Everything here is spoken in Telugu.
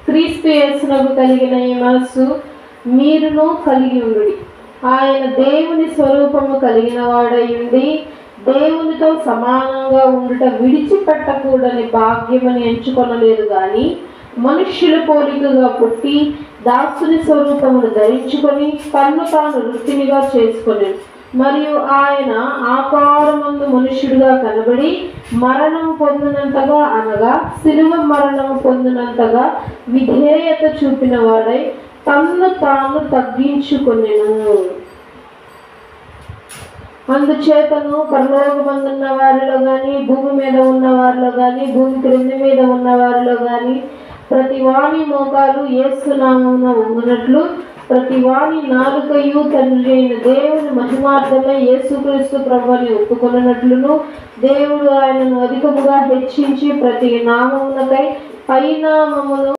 క్రీస్తు యేసునకు కలిగిన ఈ మనస్సు మీరును కలిగి ఉండుడి. ఆయన దేవుని స్వరూపము కలిగిన వాడై ఉండి దేవునితో సమానంగా ఉండుట విడిచిపెట్టకూడని భాగ్యమని ఎంచుకొనలేదు గాని మనుష్యుల పోలికగా పుట్టి దాసుని స్వరూపమును ధరించుకొని తన్ను తాను వృత్తినిగా చేసుకొని మరియు ఆయన ఆకారమందు మనుష్యుడిగా కనబడి మరణం పొందినంతగా అనగా శిలువ మరణం పొందినంతగా విధేయత చూపిన వాడై తన్ను తాను తగ్గించుకొనెను. అందుచేతను పరలోకమందున్న వారిలో కానీ భూమి మీద ఉన్న వారిలో కానీ భూమి క్రింది మీద ఉన్న వారిలో కానీ ప్రతి వాని మోకాలు యేసు నామమున వంగునట్లు ప్రతి వాని నాలుకయు తండ్రి అయిన దేవుని మహిమార్థమై యేసుక్రీస్తు ప్రభువుని ఒప్పుకొనున్నట్లును దేవుడు ఆయనను అధికముగా హెచ్చించి ప్రతి నామమునకై పై నామమును